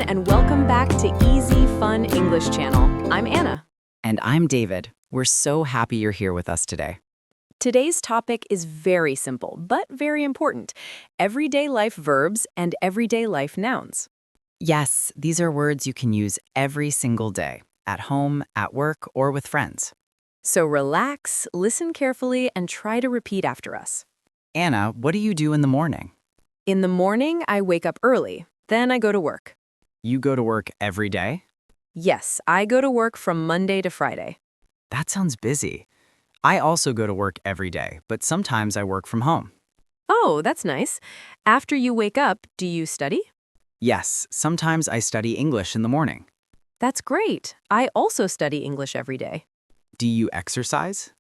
and welcome back to EEZ Fun English channel. I'm Anna. And I'm David. We're so happy you're here with us today. Today's topic is very simple, but very important. Everyday life verbs and everyday life nouns. Yes, these are words you can use every single day, at home, at work, or with friends. So relax, listen carefully, and try to repeat after us. Anna, what do you do in the morning? In the morning, I wake up early. Then I go to work. You go to work every day? Yes, I go to work from Monday to Friday. That sounds busy. I also go to work every day, but sometimes I work from home. Oh, that's nice. After you wake up, do you study? Yes, sometimes I study English in the morning. That's great. I also study English every day. Do you exercise?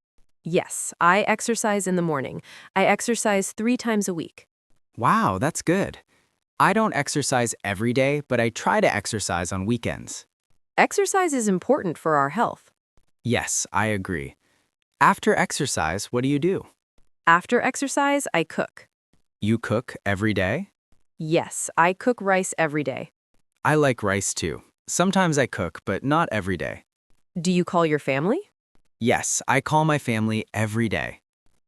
Yes, I exercise in the morning. I exercise 3 times a week. Wow, that's good. I don't exercise every day, but I try to exercise on weekends. Exercise is important for our health. Yes, I agree. After exercise, what do you do? After exercise, I cook. You cook every day? Yes, I cook rice every day. I like rice too. Sometimes I cook, but not every day. Do you call your family? Yes, I call my family every day.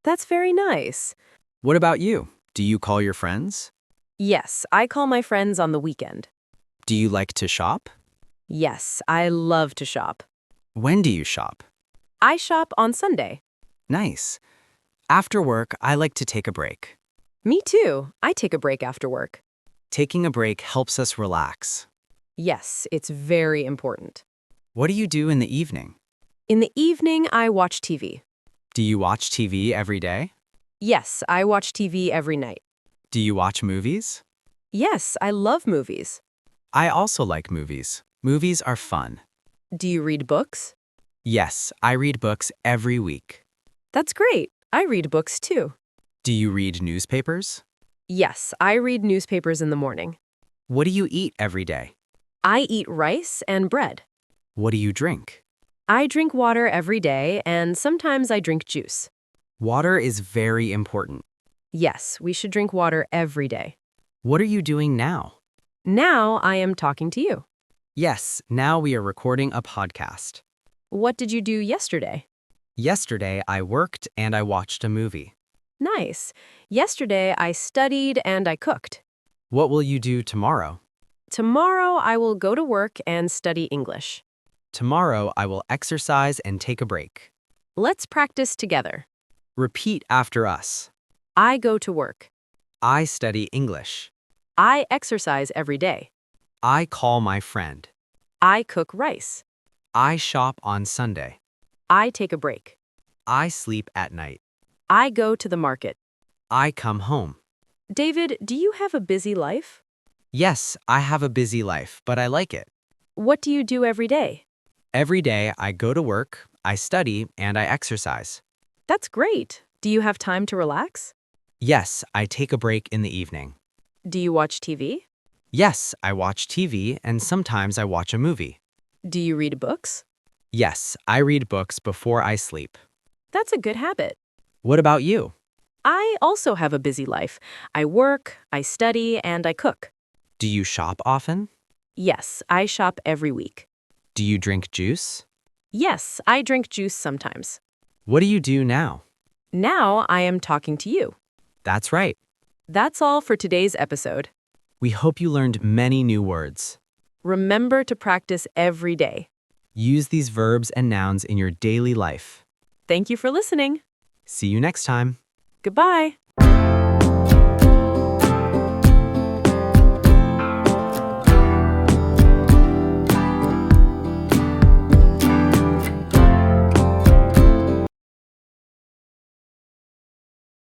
That's very nice. What about you? Do you call your friends? Yes, I call my friends on the weekend. Do you like to shop? Yes, I love to shop. When do you shop? I shop on Sunday. Nice. After work, I like to take a break. Me too. I take a break after work. Taking a break helps us relax. Yes, it's very important. What do you do in the evening? In the evening, I watch TV. Do you watch TV every day? Yes, I watch TV every night. Do you watch movies? Yes, I love movies. I also like movies. Movies are fun. Do you read books? Yes, I read books every week. That's great. I read books too. Do you read newspapers? Yes, I read newspapers in the morning. What do you eat every day? I eat rice and bread. What do you drink? I drink water every day, and sometimes I drink juice. Water is very important. Yes, we should drink water every day. What are you doing now? Now I am talking to you. Yes, now we are recording a podcast. What did you do yesterday? Yesterday, I worked and I watched a movie. Nice. Yesterday I studied and I cooked. What will you do tomorrow? Tomorrow I will go to work and study English. Tomorrow, I will exercise and take a break. Let's practice together. Repeat after us. I go to work. I study English. I exercise every day. I call my friend. I cook rice. I shop on Sunday. I take a break. I sleep at night. I go to the market. I come home. David, do you have a busy life? Yes, I have a busy life, but I like it. What do you do every day? Every day, I go to work, I study, and I exercise. That's great. Do you have time to relax? Yes, I take a break in the evening. Do you watch TV? Yes, I watch TV, and sometimes I watch a movie. Do you read books? Yes, I read books before I sleep. That's a good habit. What about you? I also have a busy life. I work, I study, and I cook. Do you shop often? Yes, I shop every week. Do you drink juice? Yes, I drink juice sometimes. What do you do now? Now I am talking to you. That's right. That's all for today's episode. We hope you learned many new words. Remember to practice every day. Use these verbs and nouns in your daily life. Thank you for listening. See you next time. Goodbye.